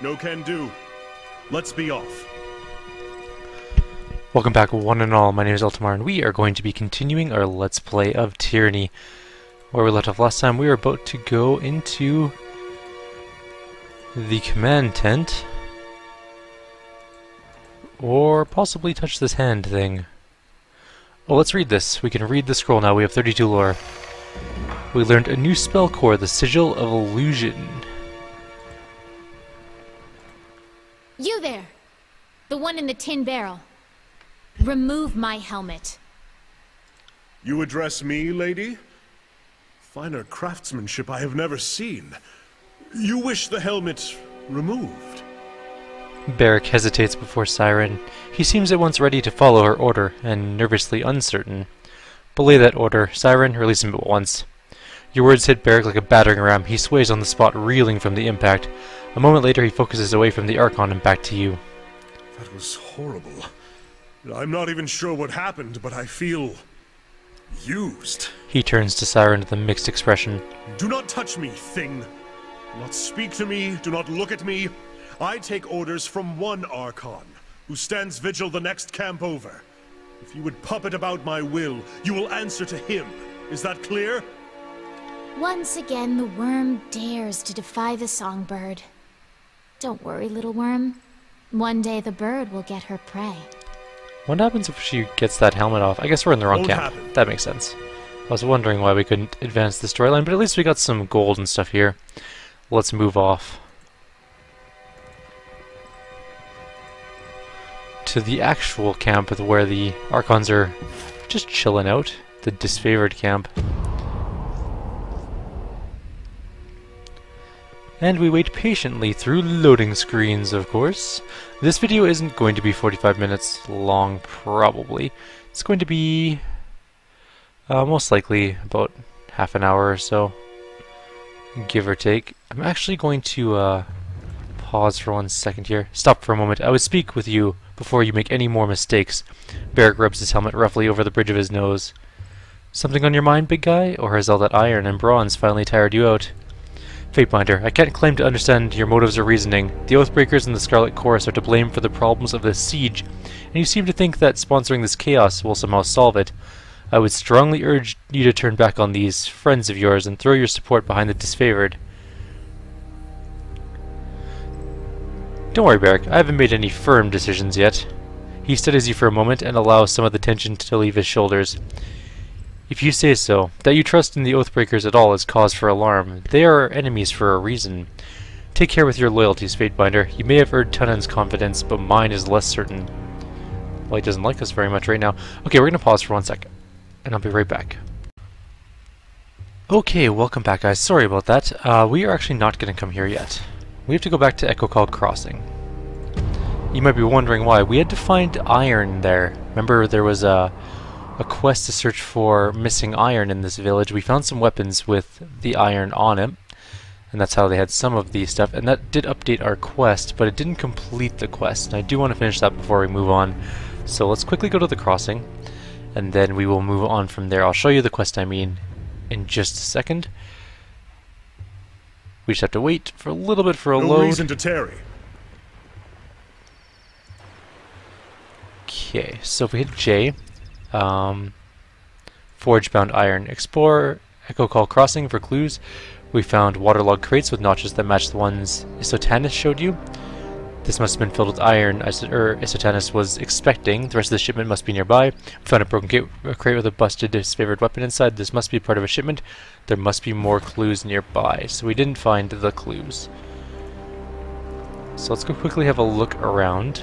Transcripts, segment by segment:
No can do. Let's be off. Welcome back, one and all. My name is Eltimar, and we are going to be continuing our Let's Play of Tyranny. Where we left off last time, we were about to go into the command tent, or possibly touch this hand thing. Oh, let's read this. We can read the scroll now. We have 32 lore. We learned a new spell core, the Sigil of Illusion. You there! The one in the tin barrel. Remove my helmet. You address me, lady? Finer craftsmanship I have never seen. You wish the helmet removed? Barrick hesitates before Siren. He seems at once ready to follow her order, and nervously uncertain. Belay that order. Siren, release him at once. Your words hit Barrick like a battering ram. He sways on the spot, reeling from the impact. A moment later, he focuses away from the Archon and back to you. That was horrible. I'm not even sure what happened, but I feel used. He turns to Siren with a mixed expression. Do not touch me, thing. Do not speak to me. Do not look at me. I take orders from one Archon, who stands vigil the next camp over. If you would puppet about my will, you will answer to him. Is that clear? Once again, the worm dares to defy the songbird. Don't worry, little worm. One day the bird will get her prey. What happens if she gets that helmet off? I guess we're in the wrong Won't camp. happen. That makes sense. I was wondering why we couldn't advance the storyline, but at least we got some gold and stuff here. Let's move off to the actual camp where the Archons are just chilling out. The Disfavored camp. And we wait patiently through loading screens, of course. This video isn't going to be 45 minutes long, probably. It's going to be most likely about half an hour or so, give or take. I'm actually going to pause for 1 second here. Stop for a moment. I would speak with you before you make any more mistakes. Barrick rubs his helmet roughly over the bridge of his nose. Something on your mind, big guy? Or has all that iron and bronze finally tired you out? Fatebinder, I can't claim to understand your motives or reasoning. The Oathbreakers and the Scarlet Chorus are to blame for the problems of this siege, and you seem to think that sponsoring this chaos will somehow solve it. I would strongly urge you to turn back on these friends of yours and throw your support behind the Disfavored. Don't worry, Barrick, I haven't made any firm decisions yet. He studies you for a moment and allows some of the tension to leave his shoulders. If you say so, that you trust in the Oathbreakers at all is cause for alarm. They are our enemies for a reason. Take care with your loyalties, Fatebinder. You may have earned Tunnan's confidence, but mine is less certain. Well, he doesn't like us very much right now. Okay, we're going to pause for 1 second, and I'll be right back. Okay, welcome back, guys. Sorry about that. We are actually not going to come here yet. We have to go back to Echo Call Crossing. You might be wondering why. We had to find iron there. Remember, there was a quest to search for missing iron in this village. We found some weapons with the iron on it, and that's how they had some of the stuff, and that did update our quest, but it didn't complete the quest, and I do want to finish that before we move on. So let's quickly go to the crossing, and then we will move on from there. I'll show you the quest I mean in just a second. We just have to wait for a little bit for a load. No reason to tarry. Okay, so if we hit J, Forge-bound iron. Explore Echo Call Crossing for clues. We found waterlogged crates with notches that match the ones Isotanus showed you. This must have been filled with iron Isotanus was expecting. The rest of the shipment must be nearby. We found a broken crate with a busted disfavored weapon inside. This must be part of a shipment. There must be more clues nearby. So we didn't find the clues. So let's go quickly have a look around.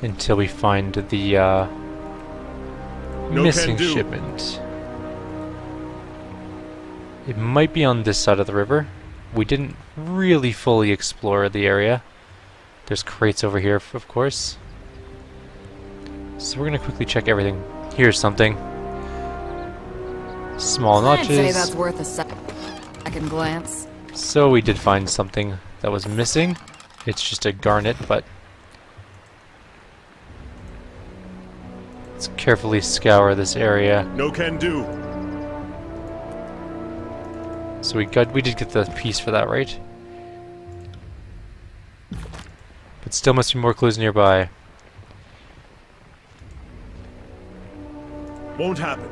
Until we find the missing shipment. It might be on this side of the river. We didn't really fully explore the area. There's crates over here, of course. So we're gonna quickly check everything. Here's something. Small notches. I'd say that's worth a second glance. So we did find something that was missing. It's just a garnet, but Let's carefully scour this area. No can do. So we did get the piece for that, right? But still must be more clues nearby. Won't happen.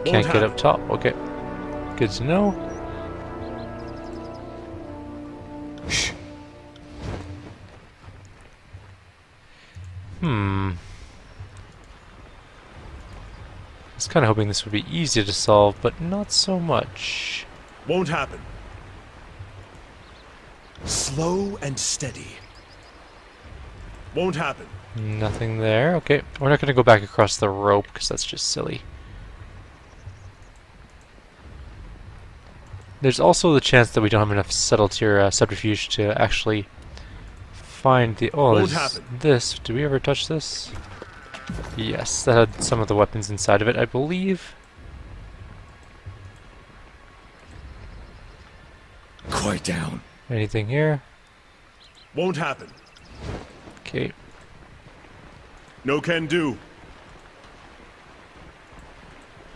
Can't get up top. Okay. Good to know. Shh. I was kind of hoping this would be easy to solve, but not so much. Won't happen. Slow and steady. Won't happen. Nothing there. Okay, we're not going to go back across the rope because that's just silly. There's also the chance that we don't have enough subterfuge to actually find the... Oh, Won't there's happen. this. Did we ever touch this? Yes, that had some of the weapons inside of it, I believe. Quiet down. Anything here? Won't happen. Okay. No can do.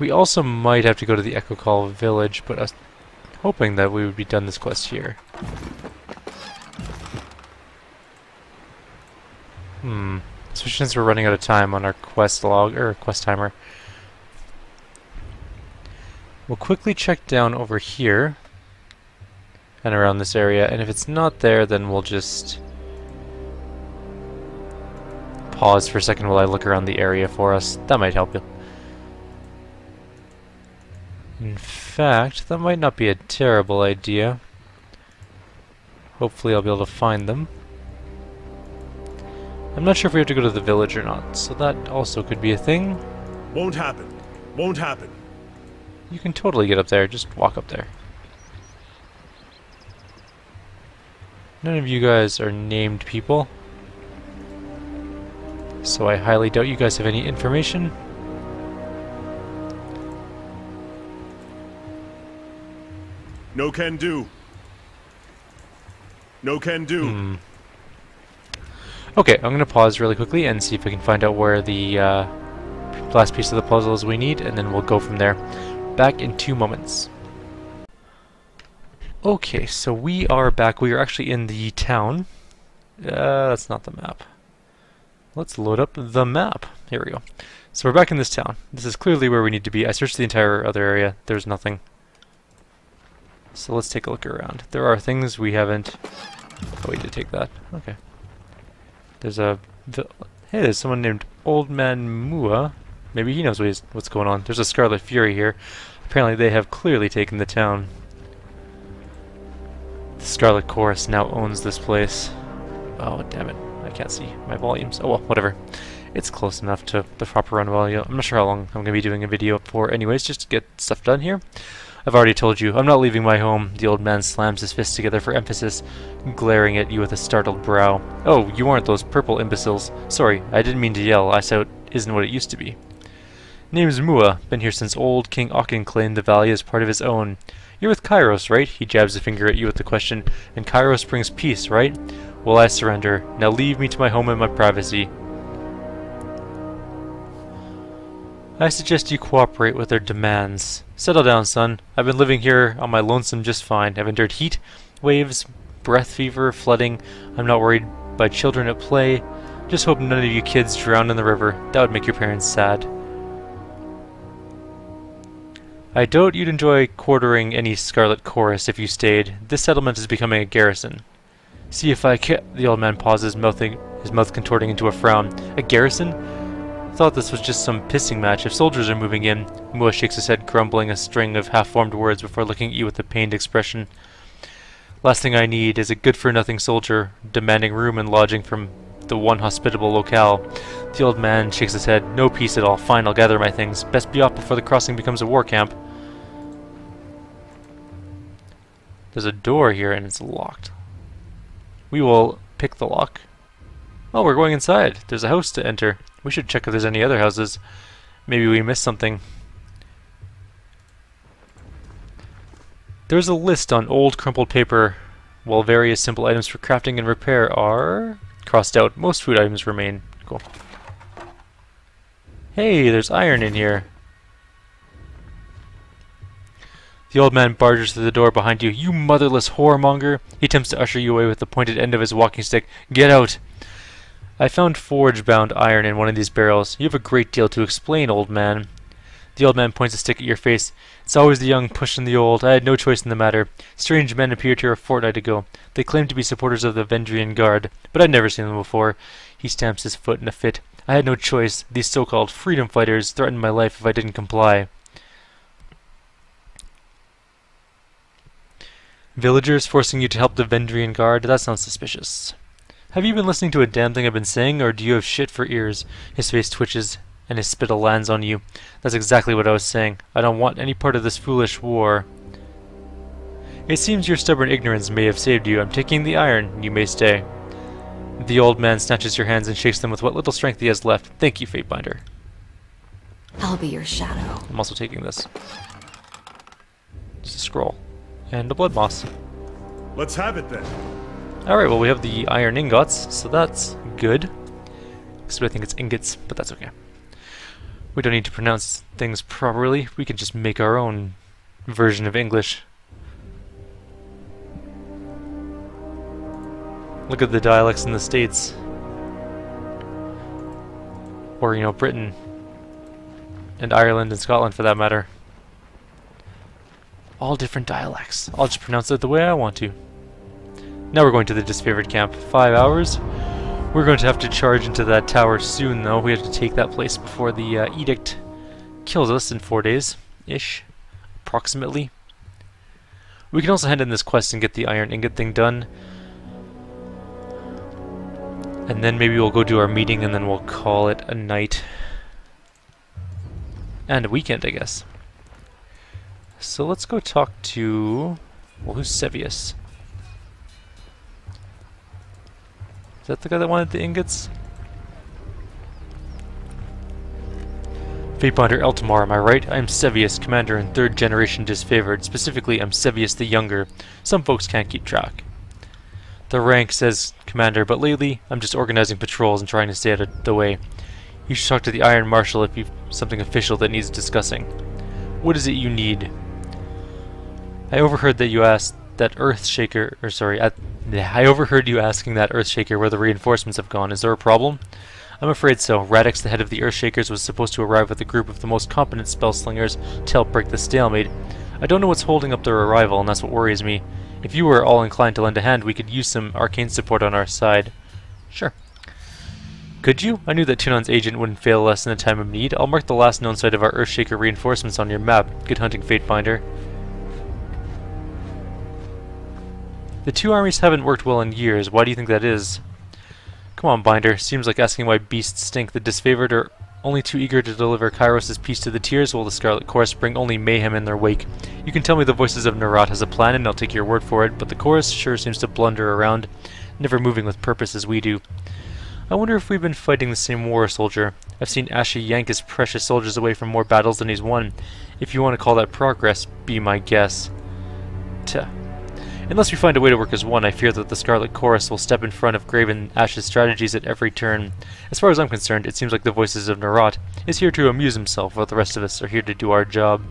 We also might have to go to the Echo Call village, but I was hoping that we would be done this quest here. Especially since we're running out of time on our quest log, or quest timer. We'll quickly check down over here and around this area, and if it's not there, then we'll just pause for a second while I look around the area for us. That might help you. In fact, that might not be a terrible idea. Hopefully I'll be able to find them. I'm not sure if we have to go to the village or not, so that also could be a thing. Won't happen. Won't happen. You can totally get up there, just walk up there. None of you guys are named people, so I highly doubt you guys have any information. No can do. No can do. Okay, I'm gonna pause really quickly and see if I can find out where the last piece of the puzzle is we need, and then we'll go from there. Back in 2 moments. Okay, so we are back. We are actually in the town. That's not the map. Let's load up the map. Here we go. So we're back in this town. This is clearly where we need to be. I searched the entire other area. There's nothing. So let's take a look around. There are things we haven't... Oh, we did take that. Okay. There's a... Hey, there's someone named Old Man Mooa. Maybe he knows what's going on. There's a Scarlet Fury here. Apparently they have clearly taken the town. The Scarlet Chorus now owns this place. Oh, damn it. I can't see my volumes. Oh, well, whatever. It's close enough to the proper run value. I'm not sure how long I'm going to be doing a video for anyways, just to get stuff done here. I've already told you, I'm not leaving my home. The old man slams his fists together for emphasis, glaring at you with a startled brow. Oh, you aren't those purple imbeciles. Sorry, I didn't mean to yell. Eyesight isn't what it used to be. Name's Mooa. Been here since old King Akin claimed the valley as part of his own. You're with Kairos, right? He jabs a finger at you with the question. And Kairos brings peace, right? Well, I surrender. Now leave me to my home and my privacy. I suggest you cooperate with their demands. Settle down, son. I've been living here on my lonesome just fine. I've endured heat, waves, breath fever, flooding. I'm not worried by children at play. Just hope none of you kids drown in the river. That would make your parents sad. I doubt you'd enjoy quartering any Scarlet Chorus if you stayed. This settlement is becoming a garrison. See if I can... The old man pauses, his mouth contorting into a frown. A garrison? I thought this was just some pissing match. If soldiers are moving in... Mooa shakes his head, grumbling a string of half-formed words before looking at you with a pained expression. Last thing I need is a good-for-nothing soldier demanding room and lodging from the one hospitable locale. The old man shakes his head. No peace at all. Fine, I'll gather my things. Best be off before the crossing becomes a war camp. There's a door here and it's locked. We will pick the lock. Oh, we're going inside. There's a house to enter. We should check if there's any other houses. Maybe we missed something. There's a list on old crumpled paper, while various simple items for crafting and repair are crossed out. Most food items remain. Cool. Hey, there's iron in here. The old man barges through the door behind you. You motherless whoremonger! He attempts to usher you away with the pointed end of his walking stick. Get out! I found forge-bound iron in one of these barrels. You have a great deal to explain, old man. The old man points a stick at your face. It's always the young pushing the old. I had no choice in the matter. Strange men appeared here a fortnight ago. They claimed to be supporters of the Vendrian Guard, but I'd never seen them before. He stamps his foot in a fit. I had no choice. These so-called freedom fighters threatened my life if I didn't comply. Villagers forcing you to help the Vendrian Guard? That sounds suspicious. Have you been listening to a damn thing I've been saying, or do you have shit for ears? His face twitches, and his spittle lands on you. That's exactly what I was saying. I don't want any part of this foolish war. It seems your stubborn ignorance may have saved you. I'm taking the iron. You may stay. The old man snatches your hands and shakes them with what little strength he has left. Thank you, Fatebinder. I'll be your shadow. I'm also taking this. Just a scroll. And a blood moss. Let's have it then. Alright, well we have the iron ingots, so that's good. Except I think it's ingots, but that's okay. We don't need to pronounce things properly. We can just make our own version of English. Look at the dialects in the States. Or, you know, Britain. And Ireland and Scotland for that matter. All different dialects. I'll just pronounce it the way I want to. Now we're going to the Disfavored camp. 5 hours. We're going to have to charge into that tower soon, though. We have to take that place before the edict kills us in 4 days-ish, approximately. We can also hand in this quest and get the iron ingot thing done. And then maybe we'll go do our meeting and then we'll call it a night. And a weekend, I guess. So let's go talk to... well, who's Sevius? Is that the guy that wanted the ingots? Fatebinder Eltimar, am I right? I am Sevius, commander in 3rd generation Disfavored. Specifically, I'm Sevius the Younger. Some folks can't keep track. The rank says commander, but lately I'm just organizing patrols and trying to stay out of the way. You should talk to the Iron Marshal if you've something official that needs discussing. What is it you need? I overheard that you asked that Earthshaker, or sorry, I overheard you asking that Earthshaker where the reinforcements have gone. Is there a problem? I'm afraid so. Radix, the head of the Earthshakers, was supposed to arrive with a group of the most competent spellslingers to help break the stalemate. I don't know what's holding up their arrival, and that's what worries me. If you were all inclined to lend a hand, we could use some arcane support on our side. Sure. Could you? I knew that Tunon's agent wouldn't fail us in a time of need. I'll mark the last known site of our Earthshaker reinforcements on your map. Good hunting, Fatebinder. The two armies haven't worked well in years. Why do you think that is? Come on, Binder. Seems like asking why beasts stink. The Disfavored are only too eager to deliver Kairos' peace to the Tears, while the Scarlet Chorus bring only mayhem in their wake. You can tell me the Voices of Nerat has a plan, and I'll take your word for it, but the Chorus sure seems to blunder around, never moving with purpose as we do. I wonder if we've been fighting the same war, soldier. I've seen Asher yank his precious soldiers away from more battles than he's won. If you want to call that progress, be my guess. Unless we find a way to work as one, I fear that the Scarlet Chorus will step in front of Graven Ash's strategies at every turn. As far as I'm concerned, it seems like the Voices of Nerat is here to amuse himself, while the rest of us are here to do our job.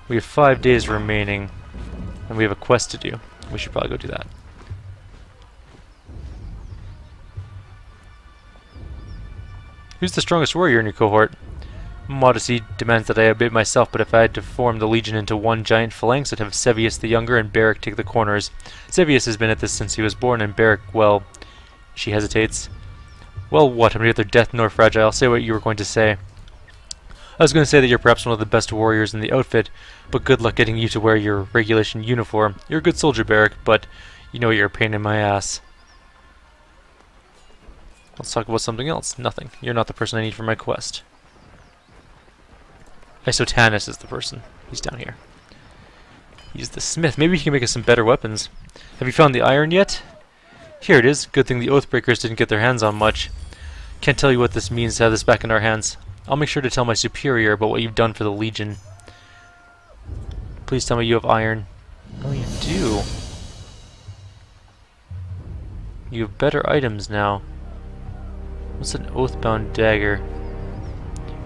We have 5 days remaining, and we have a quest to do. We should probably go do that. Who's the strongest warrior in your cohort? Modesty demands that I obey myself, but if I had to form the Legion into one giant phalanx, I'd have Sevius the Younger and Beric take the corners. Sevius has been at this since he was born, and Beric, well... She hesitates. Well, what? I'm neither death nor fragile. Say what you were going to say. I was going to say that you're perhaps one of the best warriors in the outfit, but good luck getting you to wear your regulation uniform. You're a good soldier, Beric, but you know you're a pain in my ass. Let's talk about something else. Nothing. You're not the person I need for my quest. Isotanus is the person. He's down here. He's the smith. Maybe he can make us some better weapons. Have you found the iron yet? Here it is. Good thing the Oathbreakers didn't get their hands on much. Can't tell you what this means to have this back in our hands. I'll make sure to tell my superior about what you've done for the Legion. Please tell me you have iron. Oh, you do. You have better items now. What's an Oathbound dagger?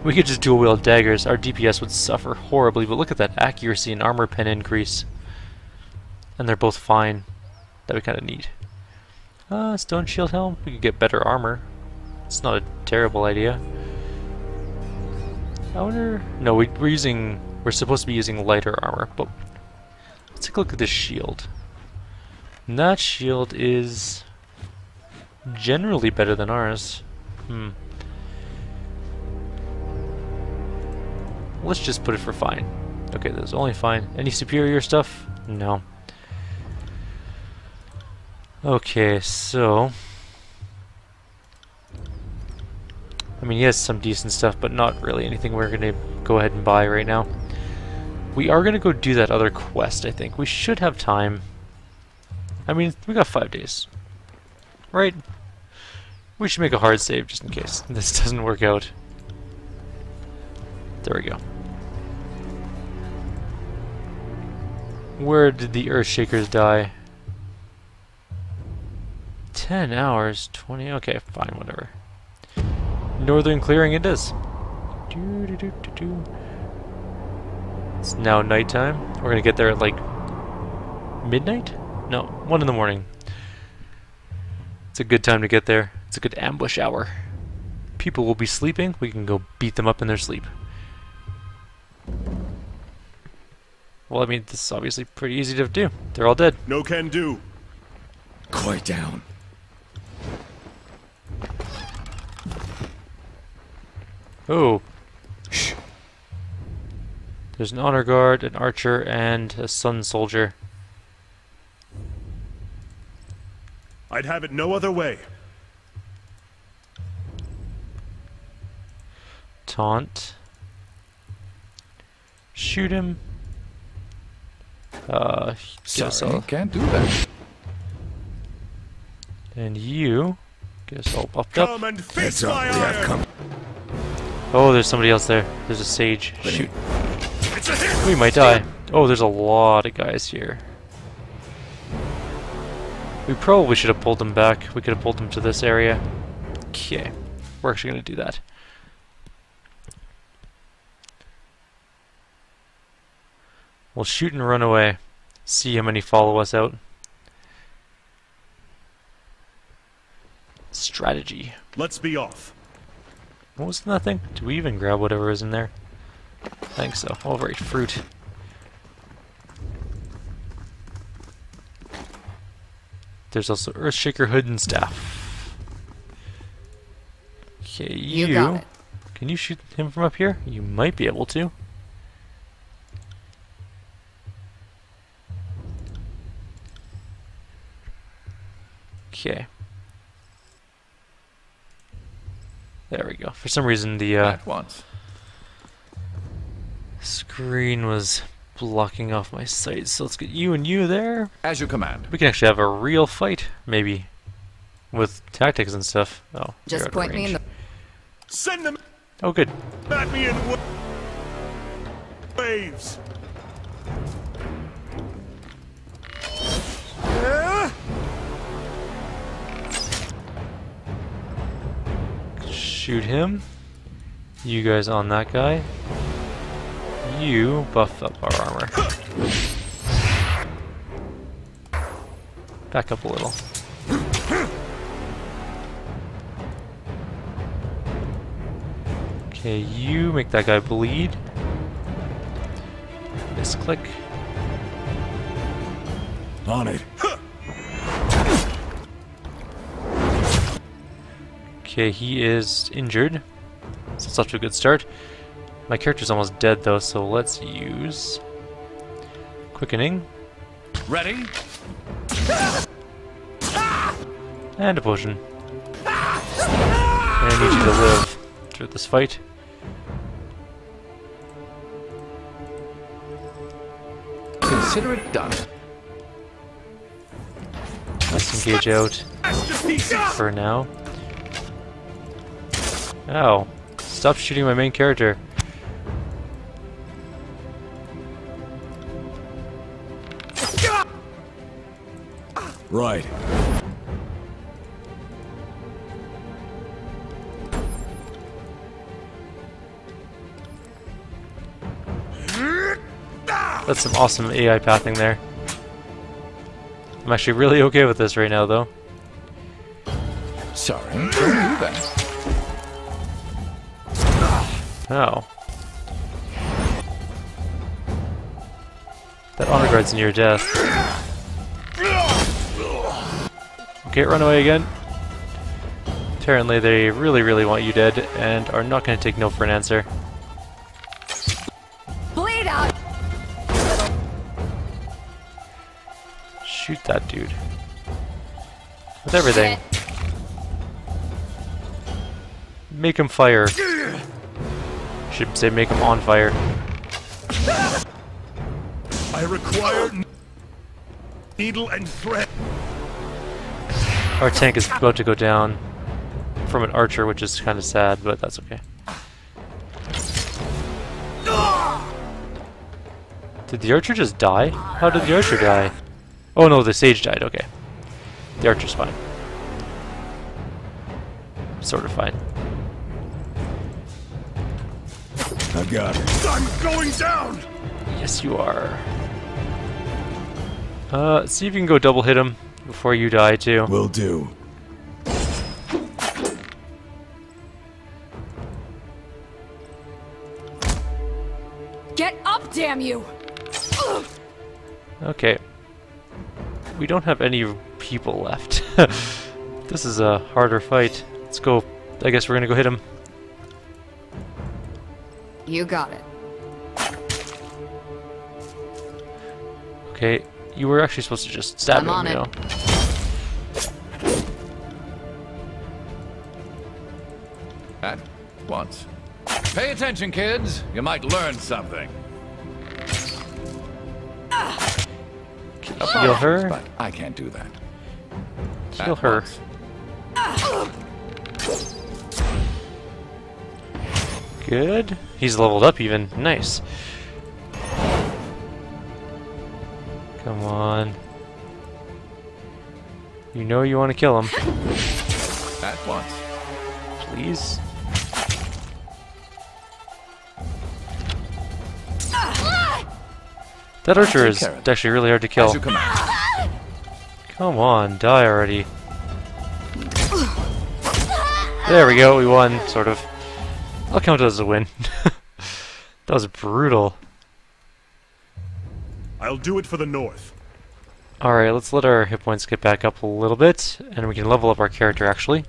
We could just dual wield daggers. Our DPS would suffer horribly, but look at that accuracy and armor pen increase. And they're both fine. That we kind of need. Stone shield helm. We could get better armor. It's not a terrible idea. I wonder... No, we're supposed to be using lighter armor, but let's take a look at this shield. And that shield is generally better than ours. Let's just put it for fine. Okay, that's only fine. Any superior stuff? No. Okay, so... I mean, he has some decent stuff, but not really anything we're going to go ahead and buy right now. We are going to go do that other quest, I think. We should have time. I mean, we got 5 days. Right? We should make a hard save just in case this doesn't work out. There we go. Where did the Earthshakers die? 10 hours, 20, okay, fine, whatever. Northern clearing it is. It's now nighttime. We're gonna get there at like midnight? No, 1 in the morning. It's a good time to get there. It's a good ambush hour. People will be sleeping. We can go beat them up in their sleep. Well, I mean, this is obviously pretty easy to do. They're all dead. No can do. Quiet down. Oh. Shh. There's an honor guard, an archer, and a sun soldier. I'd have it no other way. Taunt. Shoot him. Sorry, can't do that. And you get us all buffed up. Come and face Heads up, my we have iron. come. Oh, there's somebody else there. There's a sage. Shoot. It's a hit. We might die. Oh, there's a lot of guys here. We probably should have pulled them back. We could have pulled them to this area. Okay. We're actually going to do that. We'll shoot and run away. See how many follow us out. Strategy. Let's be off. What was in that thing? Did we even grab whatever is in there? I think so. Oh, right, fruit. There's also Earthshaker hood and staff. Okay, You got it. Can you shoot him from up here? You might be able to. Okay. There we go. For some reason the At once. screen was blocking off my sight, so let's get you and you there. As you command. We can actually have a real fight, maybe. With tactics and stuff. Oh, you're Just out of point me in range. the... Send them Oh, good. at me in waves. Shoot him. You guys on that guy. You buff up our armor. Back up a little. Okay, you make that guy bleed. Misclick. On it. Okay, he is injured. So it's off to a good start. My character's almost dead though, so let's use quickening Ready? and a potion. And I need you to live through this fight. Consider it done. Let's engage out for now. Ow. Stop shooting my main character. Right. That's some awesome AI pathing there. I'm actually really okay with this right now, though. Sorry, don't do that. Oh. That honor guard's near death. Okay, run away again. Apparently they really want you dead and are not going to take no for an answer. Bleed out! Shoot that dude. With everything. Make him fire. Should say make him on fire. I require needle and thread. Our tank is about to go down from an archer, which is kind of sad, but that's okay. Did the archer just die? How did the archer die? Oh no, the sage died, okay. The archer's fine. Sort of fine. I got it. I'm going down! Yes, you are. See if you can go double hit him before you die, too. Will do. Get up, damn you! Okay. We don't have any people left. This is a harder fight. Let's go. I guess we're gonna go hit him. You got it. Okay, you were actually supposed to just stab him, I'm on you it. know. At once. Pay attention, kids. You might learn something. Heal her. But I can't do that. Heal At her. once. Good. He's leveled up even. Nice. Come on. You know you want to kill him. At once. Please. That archer is actually really hard to kill. As you command. Come on, die already. There we go, we won, sort of. I'll count it as a win. That was brutal. I'll do it for the North. Alright, let's let our hit points get back up a little bit, and we can level up our character, actually.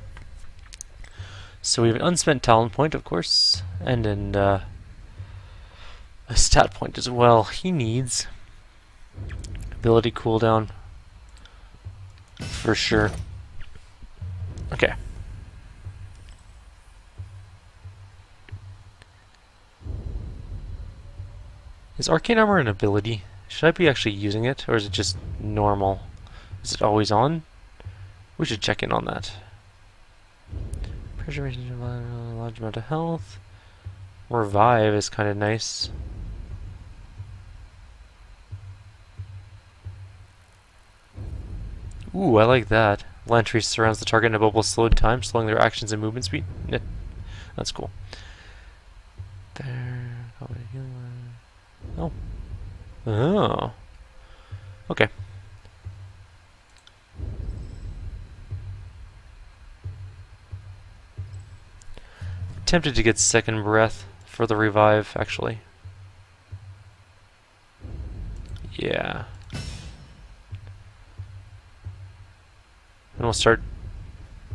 So we have an unspent talent point, of course, and an, a stat point as well. He needs ability cooldown, for sure. Okay. Is Arcane Armor an ability? Should I be actually using it, or is it just normal? Is it always on? We should check in on that. Preservation of a large amount of health. Revive is kind of nice. Ooh, I like that. Lantry surrounds the target in a bubble slowed time, slowing their actions and movement speed. That's cool. There. Oh. Oh. Okay. Tempted to get second breath for the revive, actually. Yeah. And we'll start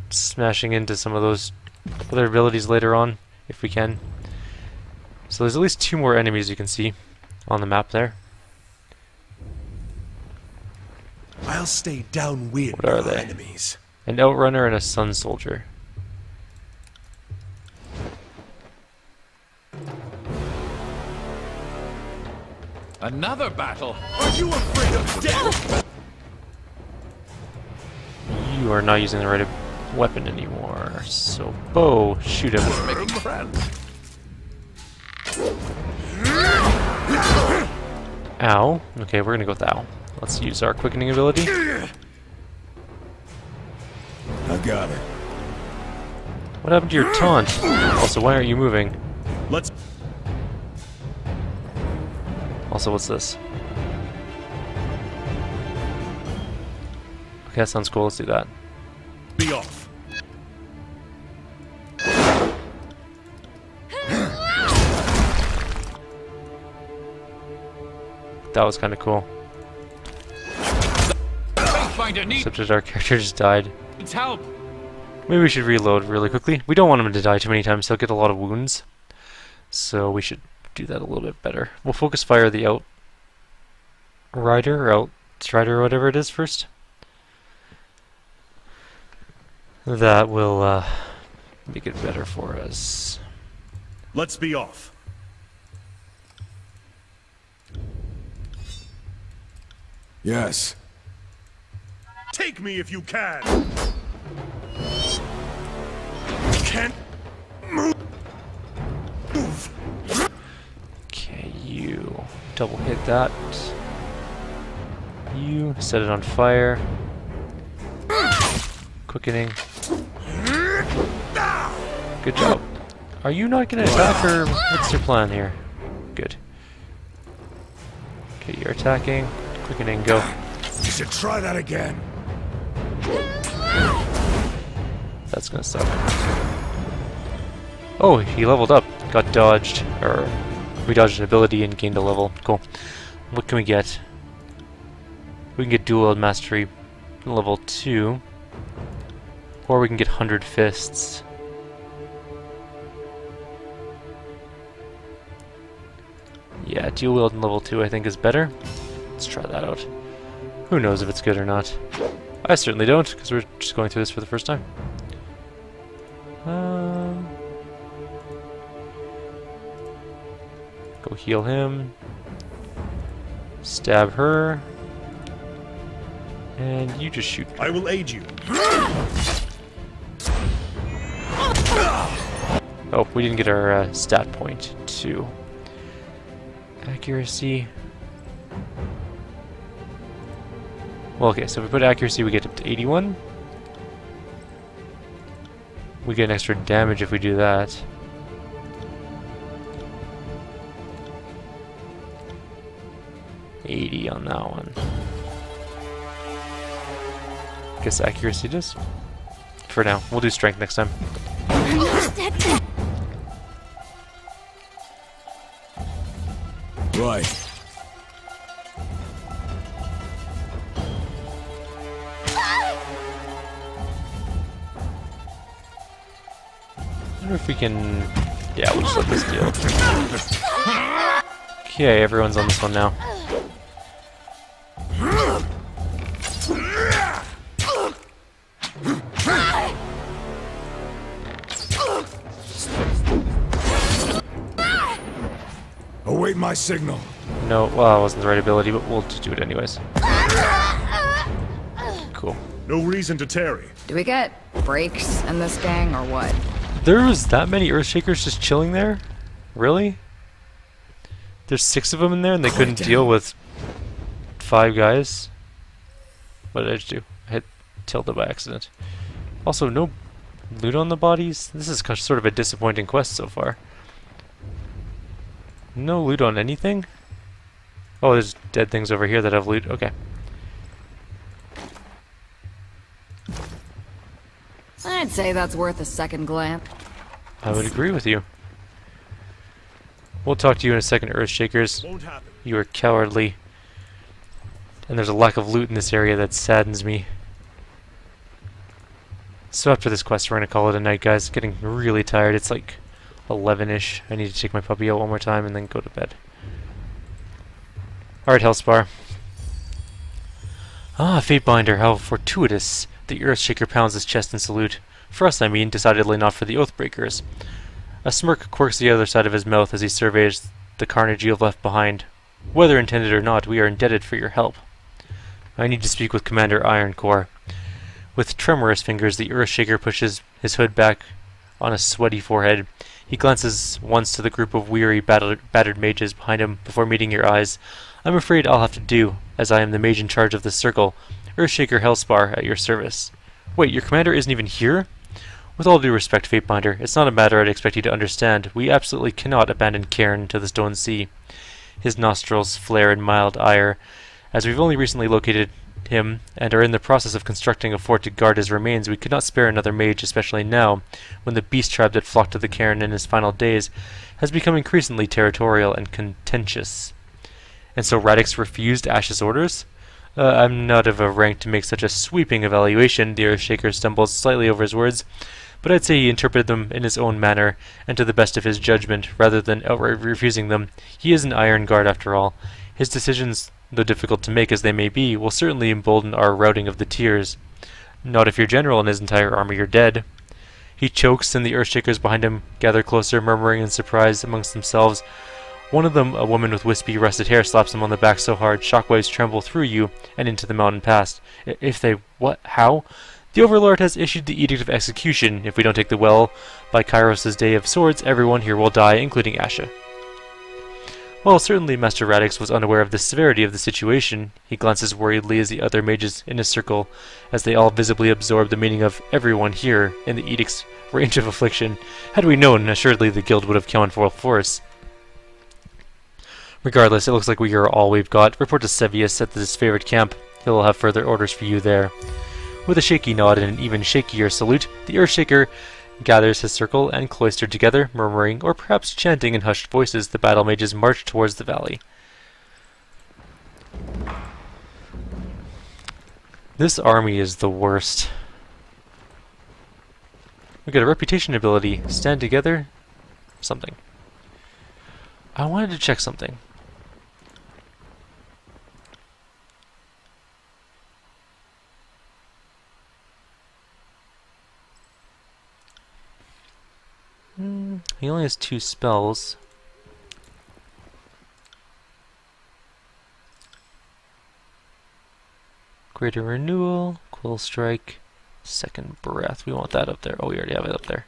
smashing into some of those other abilities later on, if we can. So there's at least 2 more enemies you can see on the map there. I'll stay downwind What are of our they? enemies. An Outrunner and a Sun Soldier. Another battle. Are you afraid of death? You are not using the right weapon anymore. So, bow, shoot him. Making friends. Ow. Okay, we're gonna go with ow. Let's use our quickening ability. I got it. What happened to your taunt? Also, why aren't you moving? Let's. Also, what's this? Okay, that sounds cool. Let's do that. Be off. That was kind of cool. Except that our character just died. Needs help. Maybe we should reload really quickly. We don't want him to die too many times. He'll get a lot of wounds. So we should do that a little bit better. We'll focus fire the Outrider or Outrider or whatever it is first. That will make it better for us. Let's be off. Yes. Take me if you can. Can't move. Okay, you double hit that. You set it on fire. Quickening. Good job. Are you not gonna attack, or what's your plan here? Good. Okay, you're attacking. Quickening, go. You should try that again. That's gonna suck. Oh, he leveled up. Got dodged. Or we dodged an ability and gained a level. Cool. What can we get? We can get dual mastery level 2. Or we can get 100 fists. Yeah, dual wield in level 2 I think is better. Let's try that out. Who knows if it's good or not. I certainly don't, because we're just going through this for the first time. Go heal him. Stab her. And you just shoot. I will aid you. Oh, we didn't get our stat point too. Accuracy. Well, okay, so if we put accuracy, we get up to 81. We get an extra damage if we do that. $80 on that one. Guess accuracy does. For now, we'll do strength next time. Right. I wonder if we can... Yeah, we'll just let this deal. Okay, everyone's on this one now. Await my signal. No, well, it wasn't the right ability, but we'll just do it anyways. Cool. No reason to tarry. Do we get breaks in this gang or what? There was that many Earthshakers just chilling there? Really? There's 6 of them in there and they couldn't deal with 5 guys? What did I just do? I hit tilde by accident. Also, no loot on the bodies? This is sort of a disappointing quest so far. No loot on anything? Oh, there's dead things over here that have loot. Okay. I'd say that's worth a second glance. I would agree with you. We'll talk to you in a second, Earthshakers. Won't happen. You are cowardly. And there's a lack of loot in this area that saddens me. So after this quest, we're going to call it a night, guys. Getting really tired. It's like 11-ish. I need to take my puppy out one more time and then go to bed. Alright, Hellspar. Ah, Fatebinder, how fortuitous. The Earthshaker pounds his chest in salute. For us, I mean, decidedly not for the Oathbreakers. A smirk quirks the other side of his mouth as he surveys the carnage you have left behind. Whether intended or not, we are indebted for your help. I need to speak with Commander Ironcore. With tremorous fingers, the Earthshaker pushes his hood back on a sweaty forehead. He glances once to the group of weary, battered mages behind him before meeting your eyes. I'm afraid I'll have to do, as I am the mage in charge of this circle. Earthshaker Hellspar, at your service. Wait, your commander isn't even here? With all due respect, Fatebinder, it's not a matter I'd expect you to understand. We absolutely cannot abandon Cairn to the Stone Sea. His nostrils flare in mild ire, as we've only recently located him and are in the process of constructing a fort to guard his remains, we could not spare another mage, especially now, when the beast tribe that flocked to the cairn in his final days has become increasingly territorial and contentious. And so Radix refused Ash's orders? I'm not of a rank to make such a sweeping evaluation, the Earthshaker stumbles slightly over his words, but I'd say he interpreted them in his own manner, and to the best of his judgment, rather than outright refusing them. He is an Iron Guard after all. His decisions, though difficult to make as they may be, will certainly embolden our routing of the tiers. Not if your general and his entire army are dead. He chokes, and the Earthshakers behind him gather closer, murmuring in surprise amongst themselves. One of them, a woman with wispy, rusted hair, slaps him on the back so hard shockwaves tremble through you and into the mountain past. If they... what? How? The Overlord has issued the Edict of Execution. If we don't take the well by Kairos' Day of Swords, everyone here will die, including Asha. Well, certainly Master Radix was unaware of the severity of the situation. He glances worriedly as the other mages in his circle, as they all visibly absorb the meaning of everyone here in the Edict's range of affliction. Had we known, assuredly the guild would have come in full force. Regardless, it looks like we are all we've got. Report to Sevius at the Disfavored camp. He'll have further orders for you there. With a shaky nod and an even shakier salute, the Earthshaker gathers his circle and, cloistered together, murmuring or perhaps chanting in hushed voices, the battle mages march towards the valley. This army is the worst. We got a reputation ability. Stand together. Something. I wanted to check something. He only has 2 spells. Greater Renewal, Quill Strike, Second Breath. We want that up there. Oh, we already have it up there.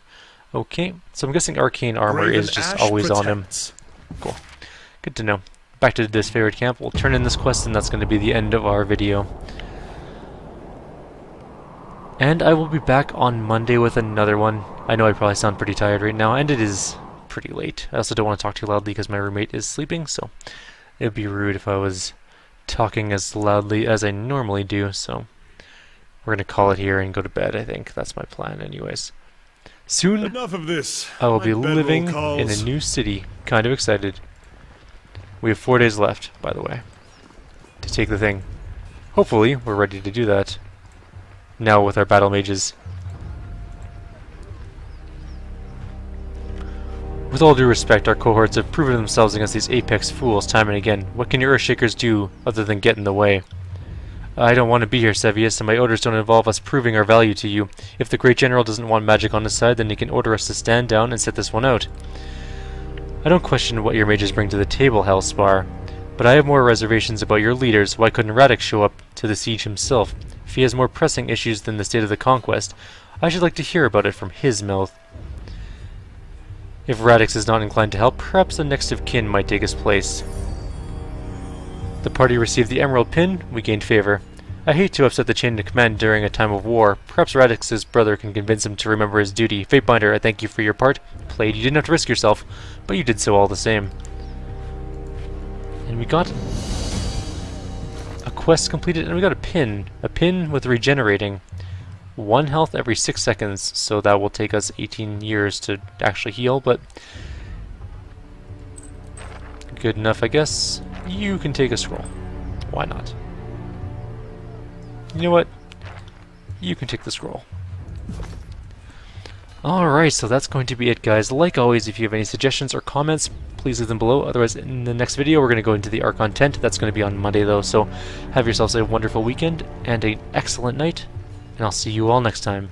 Okay, so I'm guessing Arcane Armor Raven is just Ash always protects. on him. Cool. Good to know. Back to the Disfavored camp. We'll turn in this quest and that's going to be the end of our video. And I will be back on Monday with another one. I know I probably sound pretty tired right now, and it is pretty late. I also don't want to talk too loudly because my roommate is sleeping, so it would be rude if I was talking as loudly as I normally do, so we're going to call it here and go to bed, I think. That's my plan anyways. Soon, Enough of this. I will My be bedroll living calls. in a new city. Kind of excited. We have 4 days left, by the way, to take the thing. Hopefully, we're ready to do that. Now with our battle mages. With all due respect, our cohorts have proven themselves against these apex fools time and again. What can your Earthshakers do other than get in the way? I don't want to be here, Sevius, and my orders don't involve us proving our value to you. If the Great General doesn't want magic on his side, then he can order us to stand down and sit this one out. I don't question what your mages bring to the table, Hellspar, but I have more reservations about your leaders. Why couldn't Radix show up to the siege himself? If he has more pressing issues than the state of the conquest, I should like to hear about it from his mouth. If Radix is not inclined to help, perhaps the next of kin might take his place. The party received the emerald pin. We gained favor. I hate to upset the chain of command during a time of war. Perhaps Radix's brother can convince him to remember his duty. Fatebinder, I thank you for your part. Played, you didn't have to risk yourself, but you did so all the same. And we got a quest completed, and we got a pin. A pin with regenerating. 1 health every 6 seconds, so that will take us 18 years to actually heal, but good enough, I guess. You can take a scroll. Why not? You know what? You can take the scroll. Alright, so that's going to be it, guys. Like always, if you have any suggestions or comments, please leave them below. Otherwise, in the next video, we're going to go into the Archon tent. That's going to be on Monday, though, so have yourselves a wonderful weekend and an excellent night, and I'll see you all next time.